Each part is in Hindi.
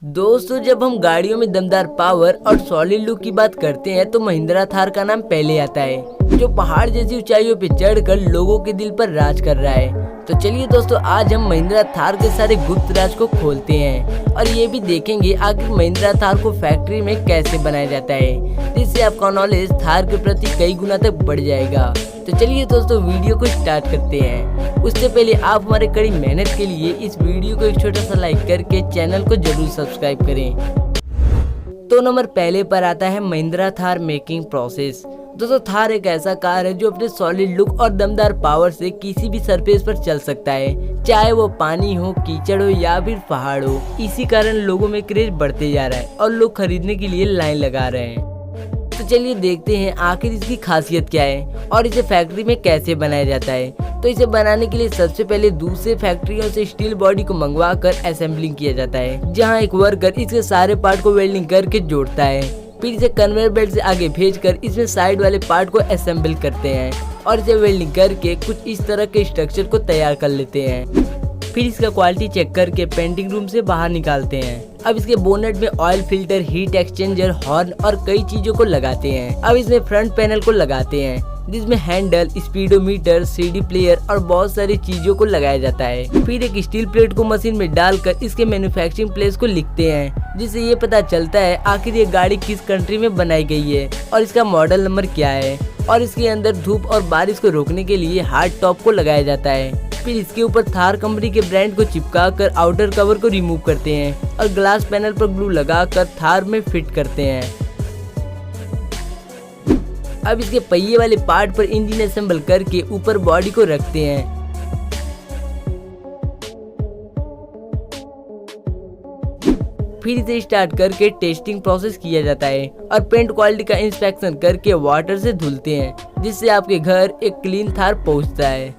दोस्तों, जब हम गाड़ियों में दमदार पावर और सॉलिड लुक की बात करते हैं तो महिंद्रा थार का नाम पहले आता है, जो पहाड़ जैसी ऊंचाइयों पे चढ़कर लोगों के दिल पर राज कर रहा है। तो चलिए दोस्तों, आज हम महिंद्रा थार के सारे गुप्त राज को खोलते हैं और ये भी देखेंगे आखिर महिंद्रा थार को फैक्ट्री में कैसे बनाया जाता है, जिससे आपका नॉलेज थार के प्रति कई गुना तक बढ़ जाएगा। तो चलिए दोस्तों, वीडियो को स्टार्ट करते हैं। उससे पहले आप हमारे कड़ी मेहनत के लिए इस वीडियो को एक छोटा सा लाइक करके चैनल को जरूर सब्सक्राइब करें। तो नंबर पहले पर आता है महिंद्रा थार मेकिंग प्रोसेस। दोस्तों, थार एक ऐसा कार है जो अपने सॉलिड लुक और दमदार पावर से किसी भी सरफेस पर चल सकता है, चाहे वो पानी हो, कीचड़ हो या फिर पहाड़ हो। इसी कारण लोगों में क्रेज बढ़ते जा रहा है और लोग खरीदने के लिए लाइन लगा रहे हैं। तो चलिए देखते हैं आखिर इसकी खासियत क्या है और इसे फैक्ट्री में कैसे बनाया जाता है। तो इसे बनाने के लिए सबसे पहले दूसरे फैक्ट्रियों से स्टील बॉडी को मंगवा कर असेंबलिंग किया जाता है, जहां एक वर्कर इसके सारे पार्ट को वेल्डिंग करके जोड़ता है। फिर इसे कन्वेयर बेल्ट से आगे भेजकर इसमें साइड वाले पार्ट को असेंबल करते हैं और इसे वेल्डिंग करके कुछ इस तरह के स्ट्रक्चर को तैयार कर लेते हैं। फिर इसका क्वालिटी चेक करके पेंटिंग रूम से बाहर निकालते हैं। अब इसके बोनेट में oil filter, heat exchanger, horn और कई चीजों को लगाते हैं। अब इसमें फ्रंट पैनल को लगाते हैं, जिसमें हैंडल, स्पीडोमीटर, सीडी प्लेयर और बहुत सारी चीजों को लगाया जाता है। फिर एक स्टील प्लेट को मशीन में डालकर इसके मैन्युफैक्चरिंग प्लेस को लिखते हैं, जिससे ये पता चलता है आखिर ये गाड़ी किस कंट्री में बनाई गई है और इसका मॉडल नंबर क्या है। और इसके अंदर धूप और बारिश को रोकने के लिए हार्ड टॉप को लगाया जाता है। फिर इसके ऊपर थार कंपनी के ब्रांड को चिपका कर आउटर कवर को रिमूव करते हैं और ग्लास पैनल पर ग्लू लगाकर थार में फिट करते हैं। अब इसके पहिए वाले पार्ट पर इंजन असेंबल करके ऊपर बॉडी को रखते हैं। फिर इसे स्टार्ट करके टेस्टिंग प्रोसेस किया जाता है और पेंट क्वालिटी का इंस्पेक्शन करके वाटर से धुलते हैं, जिससे आपके घर एक क्लीन थार पहुंचता है।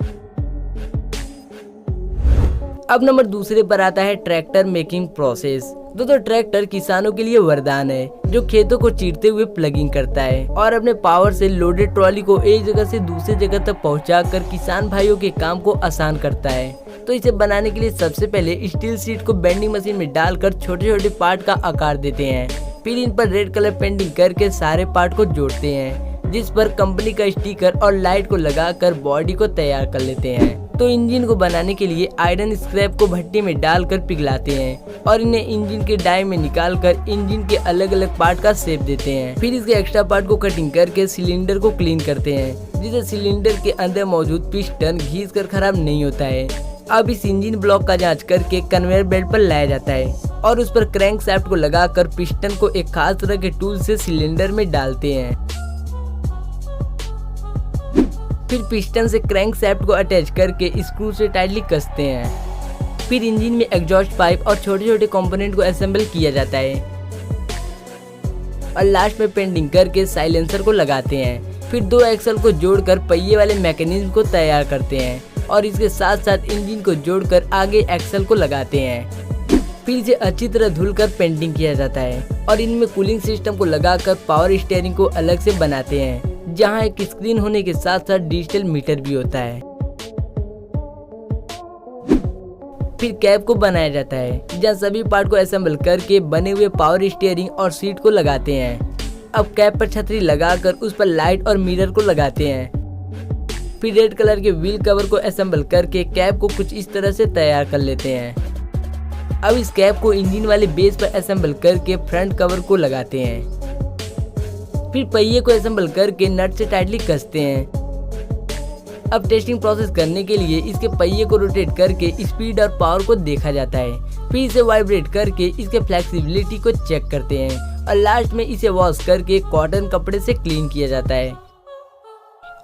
अब नंबर दूसरे पर आता है ट्रैक्टर मेकिंग प्रोसेस। दोस्तों, ट्रैक्टर किसानों के लिए वरदान है, जो खेतों को चीरते हुए प्लगिंग करता है और अपने पावर से लोडेड ट्रॉली को एक जगह से दूसरी जगह तक पहुंचाकर किसान भाइयों के काम को आसान करता है। तो इसे बनाने के लिए सबसे पहले स्टील शीट को बेंडिंग मशीन में डालकर छोटे छोटे पार्ट का आकार देते हैं। फिर इन पर रेड कलर पेंटिंग करके सारे पार्ट को जोड़ते हैं, जिस पर कंपनी का स्टिकर और लाइट को लगाकर बॉडी को तैयार कर लेते हैं। तो इंजन को बनाने के लिए आयरन स्क्रैप को भट्टी में डालकर पिघलाते हैं और इन्हें इंजन के डाई में निकालकर इंजन के अलग अलग पार्ट का शेप देते हैं। फिर इसके एक्स्ट्रा पार्ट को कटिंग करके सिलेंडर को क्लीन करते हैं, जिससे सिलेंडर के अंदर मौजूद पिस्टन घिस कर खराब नहीं होता है। अब इस इंजन ब्लॉक का जांच करके कन्वेयर बेल्ट पर लाया जाता है और उस पर क्रैंक शाफ्ट को लगाकर पिस्टन को एक खास तरह के टूल से सिलेंडर में डालते हैं। फिर पिस्टन से क्रैंक शाफ्ट को अटैच करके स्क्रू से टाइटली कसते हैं। फिर इंजन में एग्जॉस्ट पाइप और छोटे छोटे कंपोनेंट को असेंबल किया जाता है और लास्ट में पेंटिंग करके साइलेंसर को लगाते हैं। फिर दो एक्सल को जोड़कर पहिए वाले मैकेनिज्म को तैयार करते हैं और इसके साथ साथ इंजन को जोड़कर आगे एक्सल को लगाते हैं। फिर इसे अच्छी तरह धुलकर पेंटिंग किया जाता है और इनमें कूलिंग सिस्टम को लगाकर पावर स्टीयरिंग को अलग से बनाते हैं, जहां एक स्क्रीन होने के साथ साथ डिजिटल मीटर भी होता है। फिर कैप को बनाया जाता है, जहां सभी पार्ट को असेंबल करके बने हुए पावर स्टीयरिंग और सीट को लगाते हैं। अब कैप पर छतरी लगाकर उस पर लाइट और मिरर को लगाते हैं। फिर रेड कलर के व्हील कवर को असेंबल करके कैप को कुछ इस तरह से तैयार कर लेते हैं। अब इस कैप को इंजन वाले बेस पर असेंबल करके फ्रंट कवर को लगाते हैं। फिर पहिए को असेंबल करके नट से टाइटली कसते हैं। अब टेस्टिंग प्रोसेस करने के लिए इसके पहिए को रोटेट करके स्पीड और पावर को देखा जाता है। फिर इसे वाइब्रेट करके इसके फ्लेक्सिबिलिटी को चेक करते हैं और लास्ट में इसे वॉश करके कॉटन कपड़े से क्लीन किया जाता है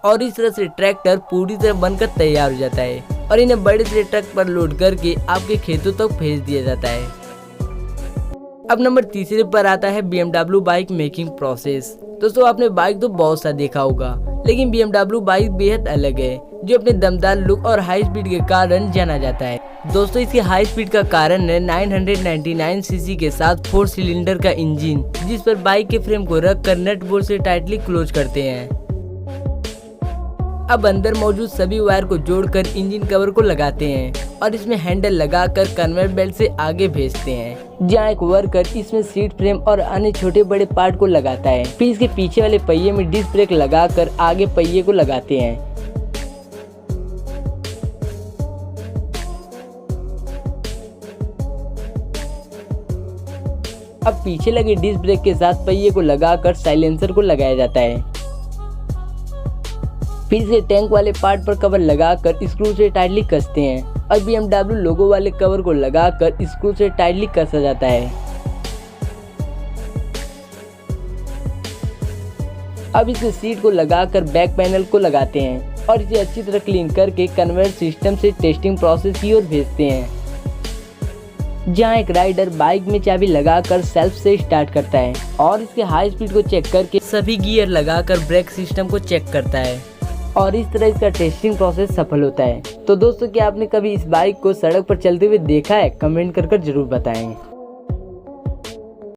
और इस तरह से ट्रैक्टर पूरी तरह बनकर तैयार हो जाता है और इन्हें बड़े से ट्रक पर लोड करके आपके खेतों तक भेज दिया जाता है। अब नंबर तीसरे पर आता है BMW बाइक मेकिंग प्रोसेस। दोस्तों, आपने बाइक तो बहुत सा देखा होगा, लेकिन BMW बाइक बेहद अलग है, जो अपने दमदार लुक और हाई स्पीड के कारण जाना जाता है। दोस्तों, इसकी हाई स्पीड का कारण है 999 सीसी के साथ 4 सिलेंडर का इंजन, जिस पर बाइक के फ्रेम को रखकर नट बोल्ट से टाइटली क्लोज करते हैं। अब अंदर मौजूद सभी वायर को जोड़कर इंजन कवर को लगाते हैं और इसमें हैंडल लगाकर कन्वेयर बेल्ट से आगे भेजते हैं, जहाँ एक वर्कर इसमें सीट फ्रेम और अन्य छोटे बड़े पार्ट को लगाता है। फिर इसके पीछे वाले पहिए में डिस्क ब्रेक लगाकर आगे पहिए को लगाते हैं। अब पीछे लगे डिस्क ब्रेक के साथ पहिए को लगाकर साइलेंसर को लगाया जाता है। फिर से टैंक वाले पार्ट पर कवर लगाकर स्क्रू से टाइटली कसते हैं और BMW लोगो वाले कवर को लगाकर स्क्रू से टाइटली कसा जाता है। अब इसे सीट को लगाकर बैक पैनल को लगाते हैं और इसे अच्छी तरह क्लीन करके कन्वेयर सिस्टम से टेस्टिंग प्रोसेस की ओर भेजते हैं, जहाँ एक राइडर बाइक में चाबी लगाकर सेल्फ से स्टार्ट करता है और इसके हाई स्पीड को चेक करके सभी गियर लगाकर ब्रेक सिस्टम को चेक करता है और इस तरह इसका टेस्टिंग प्रोसेस सफल होता है। तो दोस्तों, क्या आपने कभी इस बाइक को सड़क पर चलते हुए देखा है? कमेंट कर जरूर बताएं।